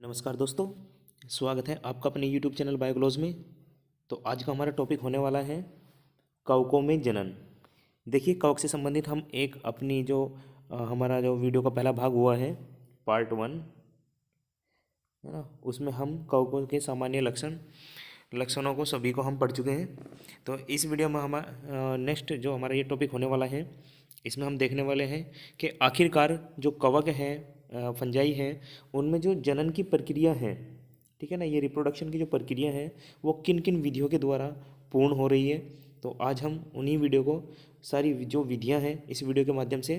नमस्कार दोस्तों, स्वागत है आपका अपने यूट्यूब चैनल बायोग्लोज में। तो आज का हमारा टॉपिक होने वाला है कवकों में जनन। देखिए, कवक से संबंधित हम एक अपनी जो हमारा जो वीडियो का पहला भाग हुआ है, पार्ट 1 है ना, उसमें हम कवकों के सामान्य लक्षणों को सभी को हम पढ़ चुके हैं। तो इस वीडियो में हमारा नेक्स्ट जो हमारा ये टॉपिक होने वाला है, इसमें हम देखने वाले हैं कि आखिरकार जो कवक हैं, फंजाई हैं, उनमें जो जनन की प्रक्रिया है, ठीक है ना, ये रिप्रोडक्शन की जो प्रक्रिया है वो किन किन विधियों के द्वारा पूर्ण हो रही है। तो आज हम उन्हीं वीडियो को, सारी जो विधियां हैं, इस वीडियो के माध्यम से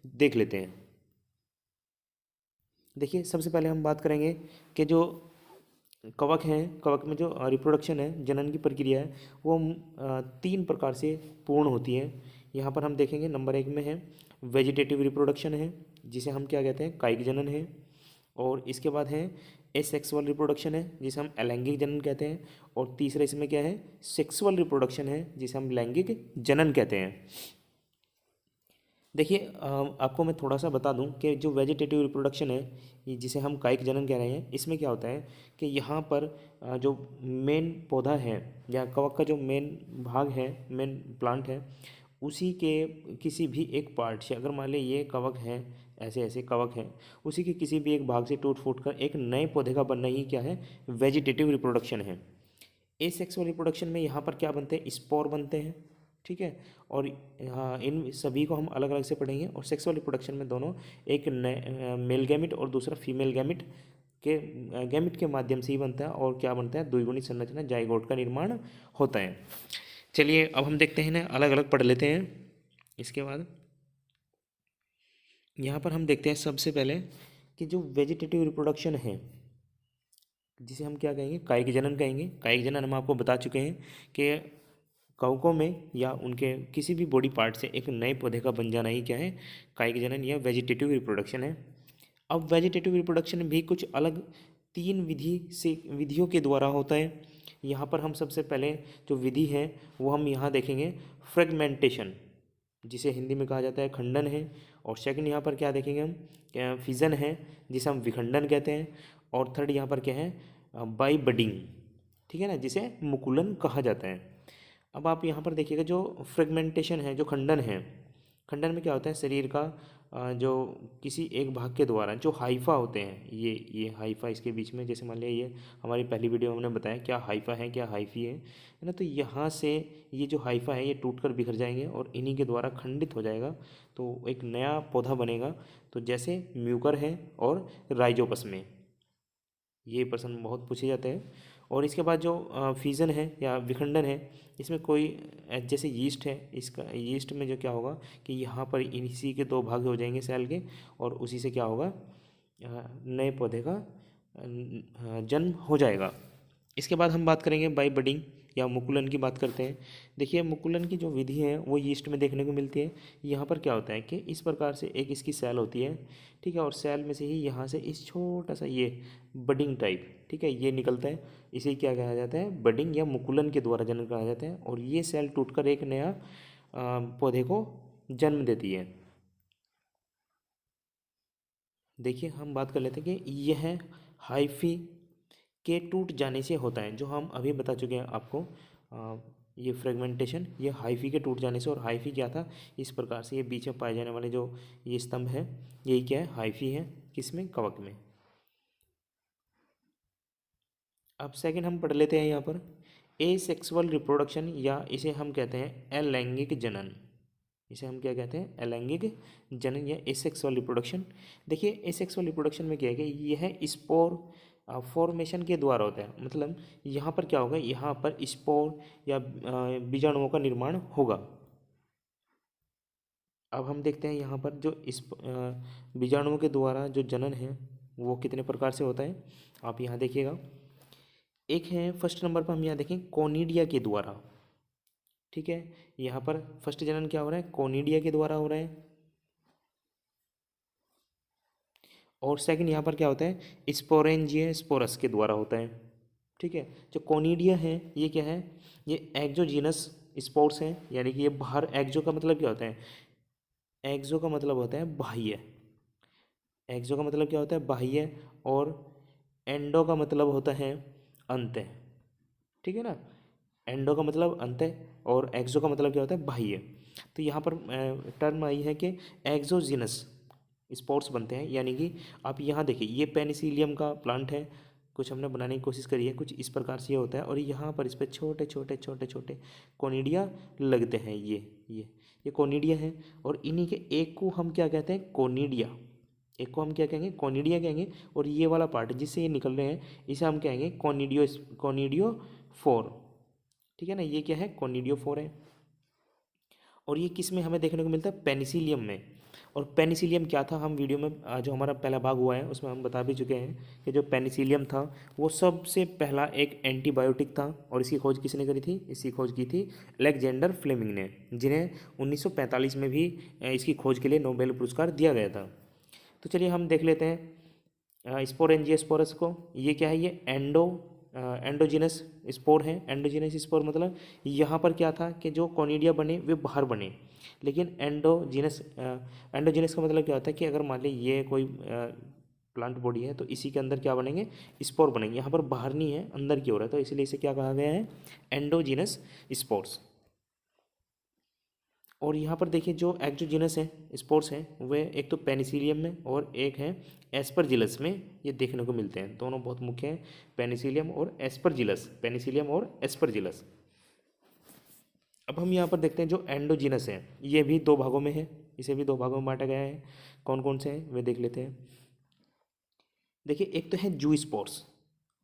देख लेते हैं। देखिए, सबसे पहले हम बात करेंगे कि जो कवक हैं, कवक में जो रिप्रोडक्शन है, जनन की प्रक्रिया है, वो 3 प्रकार से पूर्ण होती है। यहाँ पर हम देखेंगे नंबर 1 में है वेजिटेटिव रिप्रोडक्शन है, जिसे हम क्या कहते हैं, कायिक जनन है। और इसके बाद है एसेक्सुअल रिप्रोडक्शन है, जिसे हम अलैंगिक जनन कहते हैं। और तीसरा इसमें क्या है, सेक्सुअल रिप्रोडक्शन है, जिसे हम लैंगिक जनन कहते हैं। देखिए, आपको मैं थोड़ा सा बता दूं कि जो वेजिटेटिव रिप्रोडक्शन है, ये जिसे हम कायिक जनन कह रहे हैं, इसमें क्या होता है कि यहाँ पर जो मेन पौधा है या कवक का जो मेन भाग है, मेन प्लांट है, उसी के किसी भी एक पार्ट से, अगर मान लें ये कवक है, ऐसे ऐसे कवक हैं, उसी के किसी भी एक भाग से टूट फूट कर एक नए पौधे का बनना ही क्या है, वेजिटेटिव रिप्रोडक्शन है। एसेक्सुअल रिप्रोडक्शन में यहाँ पर क्या बनते हैं, स्पोर बनते हैं, ठीक है। और हाँ, इन सभी को हम अलग अलग से पढ़ेंगे। और सेक्सुअल रिप्रोडक्शन में दोनों, एक मेल गैमिट और दूसरा फीमेल गैमिट के गैमिट के माध्यम से ही बनता है। और क्या बनता है, द्विगुणित संरचना, जाइगोट का निर्माण होता है। चलिए, अब हम देखते हैं ना, अलग अलग पढ़ लेते हैं। इसके बाद यहाँ पर हम देखते हैं सबसे पहले कि जो वेजिटेटिव रिप्रोडक्शन है, जिसे हम क्या कहेंगे, कायिक जनन कहेंगे। कायिक जनन हम आपको बता चुके हैं कि कवकों में या उनके किसी भी बॉडी पार्ट से एक नए पौधे का बन जाना ही क्या है, कायिक जनन या वेजिटेटिव रिप्रोडक्शन है। अब वेजिटेटिव रिप्रोडक्शन भी कुछ अलग 3 विधियों के द्वारा होता है। यहाँ पर हम सबसे पहले जो विधि है वो हम यहाँ देखेंगे, फ्रेगमेंटेशन, जिसे हिंदी में कहा जाता है खंडन है। और सेकंड यहाँ पर क्या देखेंगे हम, क्या फिजन है, जिसे हम विखंडन कहते हैं। और थर्ड यहाँ पर क्या है, बाई बडिंग, ठीक है ना, जिसे मुकुलन कहा जाता है। अब आप यहाँ पर देखिएगा, जो फ्रेगमेंटेशन है, जो खंडन है, खंडन में क्या होता है, शरीर का जो किसी एक भाग के द्वारा जो हाइफा होते हैं, ये हाइफा इसके बीच में, जैसे मान लिया ये हमारी पहली वीडियो में हमने बताया क्या हाइफा है, क्या हाइफी है ना। तो यहाँ से ये जो हाइफा है, ये टूट कर बिखर जाएंगे और इन्हीं के द्वारा खंडित हो जाएगा, तो एक नया पौधा बनेगा। तो जैसे म्यूकर है और राइजोपस में, ये प्रश्न बहुत पूछे जाते हैं। और इसके बाद जो फ्यूजन है या विखंडन है, इसमें कोई जैसे यीस्ट है, इसका यीस्ट में जो क्या होगा कि यहाँ पर इसी के 2 भाग हो जाएंगे सेल के, और उसी से क्या होगा, नए पौधे का जन्म हो जाएगा। इसके बाद हम बात करेंगे बाई बडिंग या मुकुलन की बात करते हैं। देखिए, मुकुलन की जो विधि है वो यीस्ट में देखने को मिलती है। यहाँ पर क्या होता है कि इस प्रकार से एक इसकी सेल होती है, ठीक है, और सेल में से ही यहाँ से इस छोटा सा ये बडिंग टाइप, ठीक है, ये निकलता है। इसे क्या कहा जाता है, बडिंग या मुकुलन के द्वारा जन्म कहा जाता है। और ये सेल टूटकर एक नया पौधे को जन्म देती है। देखिए, हम बात कर लेते हैं कि यह हाइफी के टूट जाने से होता है, जो हम अभी बता चुके हैं आपको। ये फ्रेगमेंटेशन, ये हाइफी के टूट जाने से। और हाइफी क्या था, इस प्रकार से ये बीच में पाए जाने वाले जो ये स्तंभ है, यही क्या है, हाइफी है, किसमें, कवक में। अब सेकंड हम पढ़ लेते हैं यहाँ पर एसेक्सुअल रिप्रोडक्शन, या इसे हम कहते हैं अलैंगिक जनन। इसे हम क्या कहते हैं, अलैंगिक जनन या एसेक्सुअल रिप्रोडक्शन। देखिए, एसेक्सुअल रिप्रोडक्शन में क्या है कि यह स्पोर फॉर्मेशन के द्वारा होता है। मतलब यहाँ पर क्या होगा, यहाँ पर स्पोर या बीजाणुओं का निर्माण होगा। अब हम देखते हैं यहाँ पर जो इस बीजाणुओं के द्वारा जो जनन है वो कितने प्रकार से होता है, आप यहाँ देखिएगा। एक है फर्स्ट नंबर पर, हम यहाँ देखें कोनिडिया के द्वारा, ठीक है। यहाँ पर फर्स्ट जनन क्या हो रहा है, कोनिडिया के द्वारा हो रहा है। और सेकंड यहाँ पर क्या होता है, स्पोरेंजिया स्पोरस के द्वारा होता है, ठीक है। जो कोनिडिया है, ये क्या है, ये एक्जोजीनस स्पोर्स हैं, यानी कि ये बाहर, एक्जो का मतलब क्या होता है, एक्जो का मतलब होता है बाह्य, एक्जो का मतलब क्या होता है, बाह्य। और एंडो का मतलब होता है अंत है, ठीक है ना। एंडो का मतलब अंत है और एक्सो का मतलब क्या होता है बाह्य। तो यहाँ पर टर्म आई है कि एक्सोजिनस स्पोर्स बनते हैं, यानी कि आप यहाँ देखिए ये पेनिसिलियम का प्लांट है, कुछ हमने बनाने की कोशिश करी है, कुछ इस प्रकार से ये होता है और यहाँ पर इस पर छोटे छोटे छोटे छोटे कोनिडिया लगते हैं। ये कोनिडिया हैं और इन्हीं के एक को हम क्या कहते हैं, कोनिडिया। एक को हम क्या कहेंगे, कोनिडिया कहेंगे। और ये वाला पार्ट जिससे ये निकल रहे हैं इसे हम कहेंगे कोनिडियो फोर, ठीक है ना। ये क्या है, कोनिडियो फोर है। और ये किस में हमें देखने को मिलता है, पेनिसिलियम में। और पेनिसिलियम क्या था, हम वीडियो में जो हमारा पहला भाग हुआ है उसमें हम बता भी चुके हैं कि जो पेनिसिलियम था वो सबसे पहला एक एंटीबायोटिक था। और इसकी खोज किसने करी थी, इसकी खोज की थी अलेक्जेंडर फ्लेमिंग ने, जिन्हें 1945 में भी इसकी खोज के लिए नोबेल पुरस्कार दिया गया था। तो चलिए हम देख लेते हैं स्पोरेंजियोस्पोरस को। ये क्या है, ये एंडोजिनस स्पोर है। एंडोजिनस स्पोर मतलब यहाँ पर क्या था कि जो कोनिडिया बने वे बाहर बने, लेकिन एंडोजिनस का मतलब क्या होता है कि अगर मान ली ये कोई प्लांट बॉडी है तो इसी के अंदर क्या बनेंगे, स्पोर बनेंगे। यहाँ पर बाहर नहीं है, अंदर की ओर है, तो इसलिए इसे क्या कहा गया है, एंडोजिनस स्पोर्स। और यहाँ पर देखिए जो एक्सोजिनस है स्पोर्स हैं वे एक तो पेनिसिलियम में और एक है एस्परजिलस में ये देखने को मिलते हैं। दोनों बहुत मुख्य हैं, पेनिसिलियम और एस्परजिलस, पेनिसिलियम और एस्परजिलस। अब हम यहाँ पर देखते हैं जो एंडोजिनस है ये भी दो भागों में है, इसे भी दो भागों में बांटा गया है। कौन कौन से हैं वे देख लेते हैं। देखिए एक तो है जू स्पोर्स,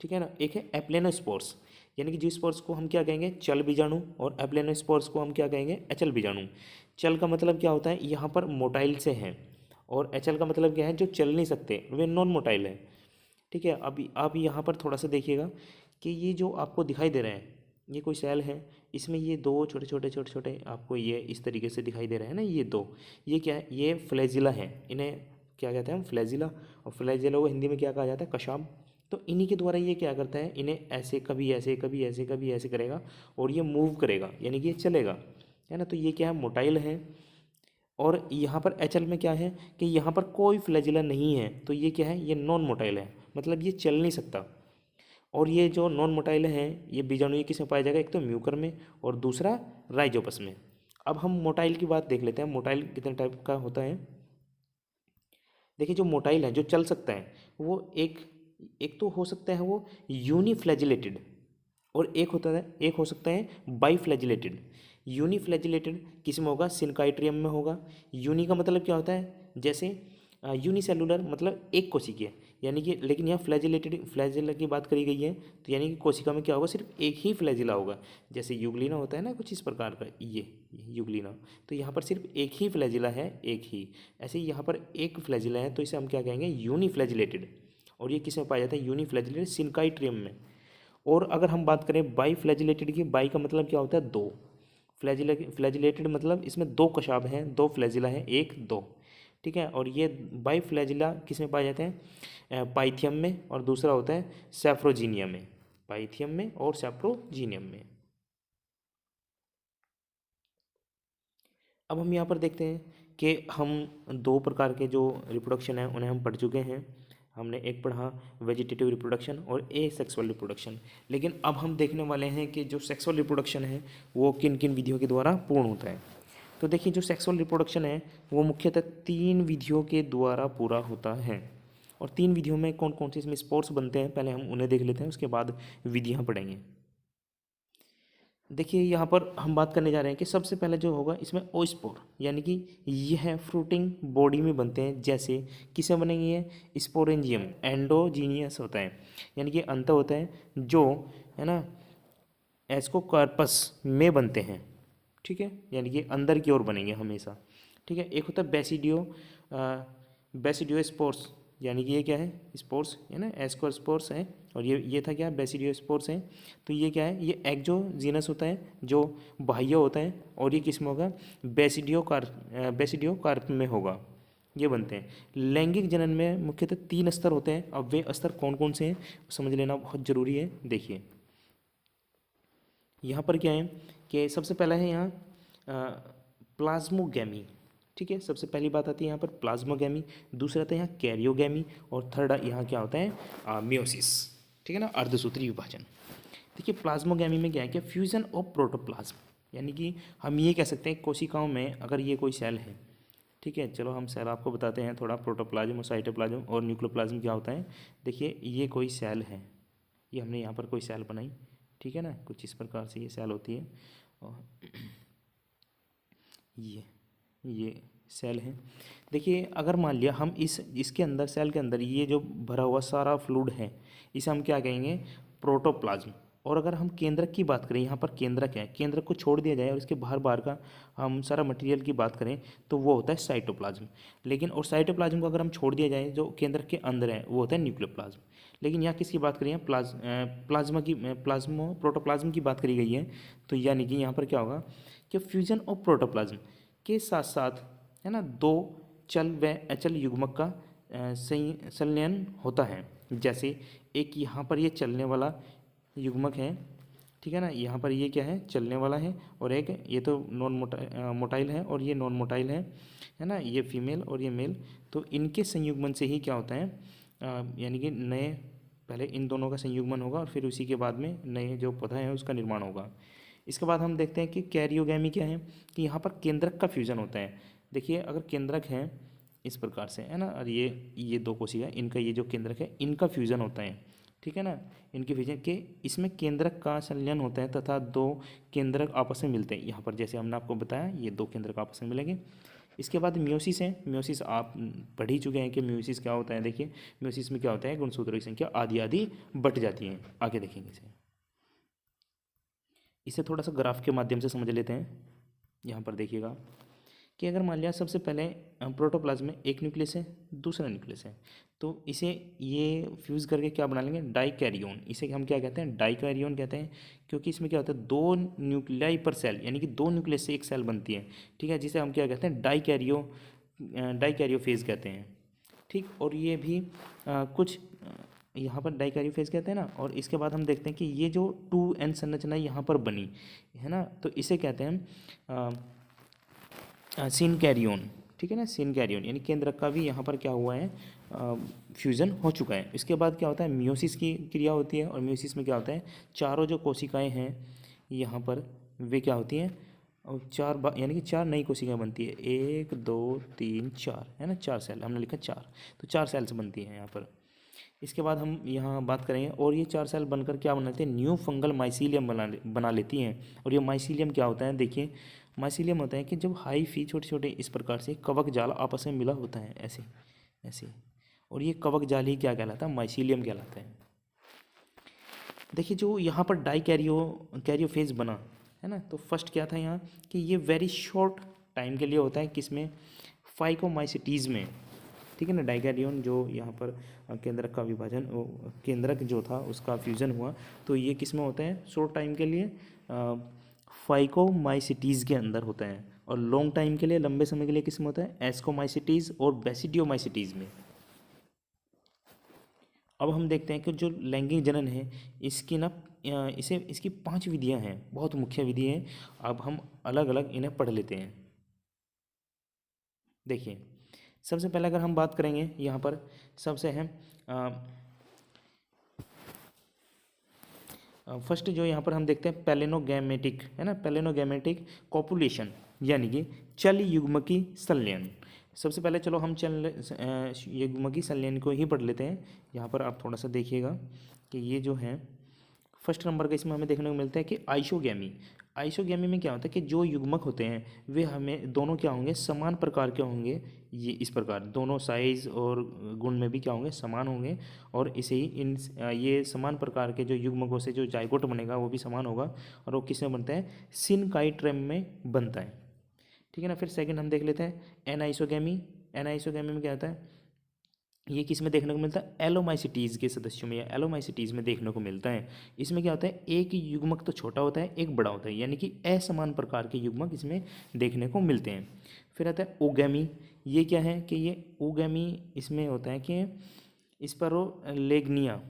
ठीक है ना, एक है एप्लेनोस्पोर्स। यानी कि जू स्पोर्स को हम क्या कहेंगे, चल बीजाणु, और एप्लेनोस्पोर्स को हम क्या कहेंगे, एचल बीजाणु। चल का मतलब क्या होता है, यहाँ पर मोटाइल से हैं, और एचल का मतलब क्या है, जो चल नहीं सकते, वे नॉन मोटाइल है, ठीक है। अभी आप यहाँ पर थोड़ा सा देखिएगा कि ये जो आपको दिखाई दे रहे हैं ये कोई सेल है, इसमें ये दो छोटे छोटे छोटे छोटे आपको ये इस तरीके से दिखाई दे रहे हैं ना, ये दो, ये क्या है, ये फ्लैजिला है। इन्हें क्या कहते हैं हम, फ्लैजिला। और फ्लैजिला को हिंदी में क्या कहा जाता है, कशाम। तो इन्हीं के द्वारा ये क्या करता है, इन्हें ऐसे कभी ऐसे कभी ऐसे कभी ऐसे करेगा और ये मूव करेगा, यानी कि ये चलेगा, है ना। तो ये क्या है, मोटाइल है। और यहाँ पर एचएल में क्या है कि यहाँ पर कोई फ्लैजिला नहीं है, तो ये क्या है, ये नॉन मोटाइल है, मतलब ये चल नहीं सकता। और ये जो नॉन मोटाइल हैं ये बीजाणु ये किस में पाया जाएगा, एक तो म्यूकर में और दूसरा राइजोपस में। अब हम मोटाइल की बात देख लेते हैं, मोटाइल कितने टाइप का होता है। देखिए जो मोटाइल है जो चल सकता है वो एक एक तो हो सकता है वो यूनिफ्लैजिलेटेड, और एक हो सकता है बाईफ्लैजिलेटेड। यूनिफ्लैजिलेटेड किस में होगा, सिनकाइट्रियम में होगा। यूनि का मतलब क्या होता है, जैसे यूनिसेलुलर मतलब एक कोशिकीय, यानी कि, लेकिन यहाँ फ्लैजिलेटेड फ्लैजिला की बात करी गई है, तो यानी कि कोशिका में क्या होगा, सिर्फ एक ही फ्लैजिला होगा। जैसे यूग्लिना होता है ना कुछ इस प्रकार का, ये यूग्लिना, तो यहाँ पर सिर्फ एक ही फ्लैजिला है, एक ही। ऐसे ही यहाँ पर एक फ्लैजिला है तो इसे हम क्या कहेंगे, यूनिफ्लैजिलेटेड। और ये किस में पाया जाता है, यूनिफ्लैजिलेटेड सिनकाइट्रियम में। और अगर हम बात करें बाई फ्लैजिलेटेड की, बाई का मतलब क्या होता है, दो। फ्लैजिलेटेड मतलब इसमें दो कशाब हैं, दो फ्लैजिला हैं, एक दो, ठीक है। और ये बाई फ्लैजिला किस में पाए जाते हैं, पाइथियम में, और दूसरा होता है सैफ्रोजीनियम में, पाइथियम में और सैफ्रोजीनियम में। अब हम यहाँ पर देखते हैं कि हम दो प्रकार के जो रिप्रोडक्शन है उन्हें हम पढ़ चुके हैं। हमने एक पढ़ा वेजिटेटिव रिप्रोडक्शन और ए सेक्सुअल रिप्रोडक्शन। लेकिन अब हम देखने वाले हैं कि जो सेक्सुअल रिप्रोडक्शन है वो किन किन विधियों के द्वारा पूर्ण होता है। तो देखिए जो सेक्सुअल रिप्रोडक्शन है वो मुख्यतः 3 विधियों के द्वारा पूरा होता है। और 3 विधियों में कौन कौन से इसमें स्पोर्स बनते हैं, पहले हम उन्हें देख लेते हैं, उसके बाद विधियाँ पढ़ेंगे। देखिए यहाँ पर हम बात करने जा रहे हैं कि सबसे पहले जो होगा इसमें ओस्पोर, यानी कि यह फ्रूटिंग बॉडी में बनते हैं। जैसे किसे बनेंगे, ये स्पोरेंजियम एंडोजीनियस होता है, यानी कि अंत होता है जो, है ना, एस्कोकार्पस में बनते हैं, ठीक है, यानी कि अंदर की ओर बनेंगे हमेशा, ठीक है। एक होता है बेसिडियोस्पोर्स, यानी कि ये क्या है, स्पोर्स है ना, एस्कोस्पोर्स है। और ये था क्या, बेसिडियोस्पोर्स है। तो ये क्या है, ये एक्सोजीनस होता है जो बाह्य होता है, और ये किस में होगा, बेसिडियोकार्प में होगा, ये बनते हैं। लैंगिक जनन में मुख्यतः 3 स्तर होते हैं। अब वे स्तर कौन कौन से हैं समझ लेना बहुत ज़रूरी है। देखिए यहाँ पर क्या है कि सबसे पहला है यहाँ प्लाज्मोगैमी, ठीक है, सबसे पहली बात आती है यहाँ पर प्लाज्मोगैमी, दूसरा आता है यहाँ कैरियोगैमी, और थर्ड यहाँ क्या होता है मियोसिस। ठीक है ना, अर्धसूत्री विभाजन। देखिए प्लाज्मोगैमी में क्या है कि फ्यूजन ऑफ प्रोटोप्लाज्म, यानी कि हम ये कह सकते हैं कोशिकाओं में अगर ये कोई सेल है, ठीक है, चलो हम सेल आपको बताते हैं थोड़ा, प्रोटोप्लाज्म और साइटोप्लाज्म और न्यूक्लियोप्लाज्म क्या होता है। देखिए ये कोई सेल है, ये हमने यहाँ पर कोई सेल बनाई, ठीक है ना, कुछ इस प्रकार से ये सेल होती है, और ये सेल है। देखिए अगर मान लिया हम इसके अंदर, सेल के अंदर ये जो भरा हुआ सारा फ्लूइड है, इसे हम क्या कहेंगे, प्रोटोप्लाज्म। और अगर हम केंद्रक की बात करें, यहाँ पर केंद्रक है, केंद्रक को छोड़ दिया जाए और इसके बाहर बाहर का हम सारा मटेरियल की बात करें तो वो होता है साइटोप्लाज्म। लेकिन और साइटोप्लाज्म को अगर हम छोड़ दिया जाए, जो केंद्रक के अंदर है, वो होता है न्यूक्लियोप्लाज्म। लेकिन यहाँ किसकी बात करें, प्रोटोप्लाज्म की बात करी गई है। तो यानी कि यहाँ पर क्या होगा कि फ्यूजन ऑफ प्रोटोप्लाज्म के साथ साथ, है ना, दो चल व अचल युग्मक का संलयन होता है। जैसे एक यहाँ पर ये चलने वाला युग्मक है, ठीक है ना, यहाँ पर ये क्या है, चलने वाला है, और एक ये तो मोटाइल है और ये नॉन मोटाइल है ना, ये फीमेल और ये मेल। तो इनके संयुग्मन से ही क्या होता है, यानी कि नए, पहले इन दोनों का संयुग्मन होगा और फिर उसी के बाद में नए जो पौधा है उसका निर्माण होगा। इसके बाद हम देखते हैं कि कैरियोगैमी क्या है, कि यहाँ पर केंद्रक का फ्यूजन होता है। देखिए अगर केंद्रक है इस प्रकार से, है ना, और ये दो कोशिका, इनका ये जो केंद्रक है, इनका फ्यूजन होता है, ठीक है ना, इनके फ्यूजन के, इसमें केंद्रक का संलयन होता है तथा दो केंद्रक आपस में मिलते हैं। यहाँ पर जैसे हमने आपको बताया, ये दो केंद्रक आपस में मिलेंगे। इसके बाद म्योसिस है। म्योसिस आप पढ़ ही चुके हैं कि म्योसिस क्या होता है। देखिए म्योसिस में क्या होता है, गुणसूत्रों की संख्या आधी आधी बट जाती है। आगे देखेंगे इसे थोड़ा सा ग्राफ के माध्यम से समझ लेते हैं। यहाँ पर देखिएगा कि अगर मान लिया सबसे पहले प्रोटोप्लाज्म में एक न्यूक्लियस है, दूसरा न्यूक्लियस है, तो इसे ये फ्यूज़ करके क्या बना लेंगे, डाइकैरियोन। इसे हम क्या कहते हैं, डाइकैरियोन कहते हैं, क्योंकि इसमें क्या होता है, दो न्यूक्लियाई पर सेल, यानी कि दो न्यूक्लियस से एक सेल बनती है, ठीक है, जिसे हम क्या कहते हैं, डाइकैरियोफेज कहते हैं। ठीक, और ये भी कुछ यहाँ पर डाइकैरियोफेज कहते हैं ना। और इसके बाद हम देखते हैं कि ये जो 2n संरचना यहाँ पर बनी है ना, तो इसे कहते हैं सिनकैरियोन, ठीक है ना, सिनकैरियोन, यानी केंद्रक का भी यहाँ पर क्या हुआ है, फ्यूज़न हो चुका है। इसके बाद क्या होता है, मियोसिस की क्रिया होती है, और मियोसिस में क्या होता है, चारों जो कोशिकाएं हैं यहाँ पर वे क्या होती हैं, और यानी कि चार नई कोशिकाएं बनती है, 1 2 3 4, है ना, 4 सेल, हमने लिखा 4, तो 4 सेल्स बनती हैं यहाँ पर। इसके बाद हम यहाँ बात करेंगे, और ये 4 सेल बनकर क्या बनाते हैं, न्यू फंगल माइसीलियम बना लेती हैं। और ये माइसीलियम क्या होता है, देखिए माइसीलियम होता है कि जब हाइफी छोटे छोटे इस प्रकार से कवक जाल आपस में मिला होता है, ऐसे ऐसे, और ये कवक जाल ही क्या कहलाता है, माइसीलियम कहलाता है। देखिए जो यहाँ पर कैरियोफेज बना है ना, तो फर्स्ट क्या था यहाँ कि ये वेरी शॉर्ट टाइम के लिए होता है, किसमें, फाइकोमाइसिटीज में, ठीक है ना। डाइकैरियोन जो यहाँ पर केंद्रक का विभाजन, केंद्रक जो था उसका फ्यूजन हुआ, तो ये किस में होता है, शॉर्ट टाइम के लिए फाइकोमाइसिटीज़ के अंदर होता है, और लॉन्ग टाइम के लिए, लंबे समय के लिए किस में होता है, एस्कोमाइसिटीज़ और बेसिडियोमाइसिटीज़ में। अब हम देखते हैं कि जो लैंगिक जनन है, इसकी ना इसकी 5 विधियां हैं, बहुत मुख्य विधि है। अब हम अलग अलग इन्हें पढ़ लेते हैं। देखिए सबसे पहले अगर हम बात करेंगे यहाँ पर, सबसे है फर्स्ट जो यहाँ पर हम देखते हैं पेलेनोगैमेटिक, है ना, पेलेनोगैमेटिक कॉपुलेशन, यानी कि चल युग्मकी संलयन। सबसे पहले चलो हम चल युग्मकी संलयन को ही पढ़ लेते हैं। यहाँ पर आप थोड़ा सा देखिएगा कि ये जो है फर्स्ट नंबर का इसमें हमें देखने को मिलता है कि आइसोगैमी। आइसोगैमी में क्या होता है कि जो युग्मक होते हैं वे हमें दोनों क्या होंगे, समान प्रकार के होंगे। ये इस प्रकार दोनों साइज और गुण में भी क्या होंगे, समान होंगे। और इसे ही ये समान प्रकार के जो युग्मकों से जो जाइगोट बनेगा वो भी समान होगा, और वो किस में बनता है, सिनकाइट्रेम में बनता है, ठीक है ना। फिर सेकंड हम देख लेते हैं एनाइसोगैमी। एनाइसोगैमी में क्या होता है, ये किस में देखने को मिलता है, एलोमाइसिटीज़ के सदस्यों में या एलोमाइसिटीज़ में देखने को मिलता है। इसमें क्या होता है, एक युग्मक तो छोटा होता है, एक बड़ा होता है, यानी कि असमान प्रकार के युग्मक इसमें देखने को मिलते हैं। फिर आता है ओगैमी। ये क्या है कि ये ओगैमी इसमें होता है कि स्पेरोलेग्निया,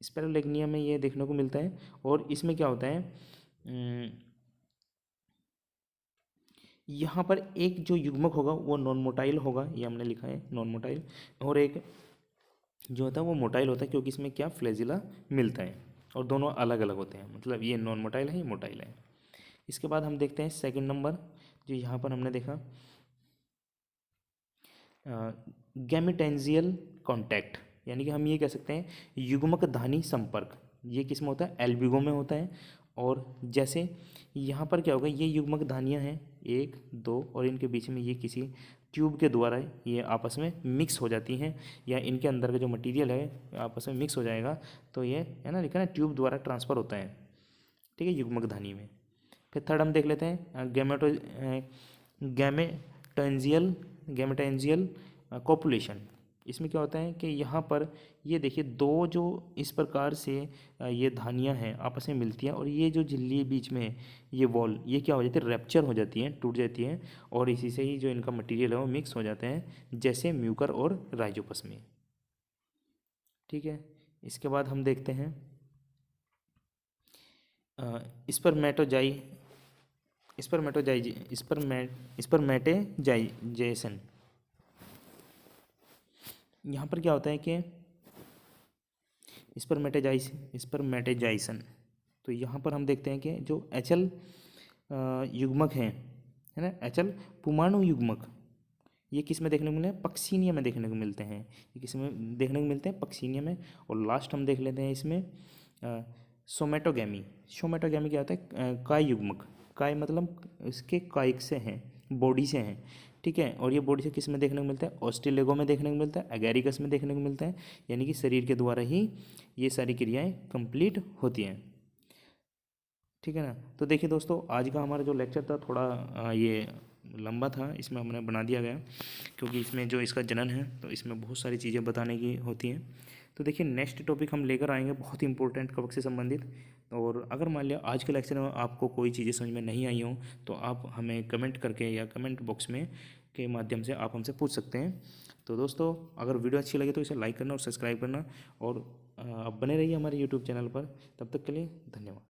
स्पेरोलेग्निया में ये देखने को मिलता है। और इसमें क्या होता है, यहाँ पर एक जो युग्मक होगा वो नॉन मोटाइल होगा, ये हमने लिखा है नॉन मोटाइल, और एक जो होता है वो मोटाइल होता है, क्योंकि इसमें क्या फ्लैजिला मिलता है, और दोनों अलग अलग होते हैं, मतलब ये नॉन मोटाइल है, ये मोटाइल है। इसके बाद हम देखते हैं सेकंड नंबर, जो यहाँ पर हमने देखा गैमेटेंजियल कॉन्टैक्ट, यानी कि हम ये कह सकते हैं युग्मक धानी संपर्क। ये किस में होता है? एल्ब्यूगो में होता है। और जैसे यहाँ पर क्या होगा, ये युग्मक धानियाँ हैं 1 2, और इनके बीच में ये किसी ट्यूब के द्वारा ये आपस में मिक्स हो जाती हैं, या इनके अंदर का जो मटेरियल है आपस में मिक्स हो जाएगा, तो ये है ना, लिखा है ट्यूब द्वारा ट्रांसफ़र होता है, ठीक है, युग्मक धानी में। फिर थर्ड हम देख लेते हैं गैमेटेंजियल गैमेटेंजियल कॉपुलेशन। इसमें क्या होता है कि यहाँ पर ये देखिए दो जो इस प्रकार से ये धानियाँ हैं आपस में मिलती हैं, और ये जो झिल्ली बीच में है ये वॉल, ये क्या हो जाती है? रैप्चर हो जाती हैं, टूट जाती हैं, और इसी से ही जो इनका मटेरियल है वो मिक्स हो जाते हैं, जैसे म्यूकर और राइजोपस में, ठीक है। इसके बाद हम देखते हैं स्पर्मेटोजाई स्पर्मेटोजाइजेशन। यहाँ पर क्या होता है कि स्पर्मेटोजाइजेशन, तो यहाँ पर हम देखते हैं कि जो एचल युग्मक हैं, है ना, एचल पुमाणु युग्मक, ये किस में देखने को मिलते हैं? पक्सीनिया में देखने को मिलते हैं। ये किस में देखने को मिलते हैं? पक्सीनिया में। और लास्ट हम देख लेते हैं इसमें सोमेटोगैमी। सोमेटोगैमी क्या होता है? काय युग्मक। काय मतलब इसके कायिक से हैं, बॉडी से हैं, ठीक है। और ये बॉडी से किस में देखने को मिलता है? ऑस्ट्रेलेगो में देखने को मिलता है, एगैरिकस में देखने को मिलता है, यानी कि शरीर के द्वारा ही ये सारी क्रियाएं कंप्लीट होती हैं, ठीक है ना। तो देखिए दोस्तों, आज का हमारा जो लेक्चर था थोड़ा ये लंबा था, इसमें हमने बना दिया गया, क्योंकि इसमें जो इसका जनन है तो इसमें बहुत सारी चीज़ें बताने की होती हैं। तो देखिए नेक्स्ट टॉपिक हम लेकर आएंगे बहुत इंपॉर्टेंट कवक से संबंधित। और अगर मान लिया आज के लेक्चर में आपको कोई चीज़ें समझ में नहीं आई हो, तो आप हमें कमेंट करके या कमेंट बॉक्स में के माध्यम से आप हमसे पूछ सकते हैं। तो दोस्तों, अगर वीडियो अच्छी लगे तो इसे लाइक करना और सब्सक्राइब करना, और आप बने रहिए हमारे यूट्यूब चैनल पर। तब तक के लिए धन्यवाद।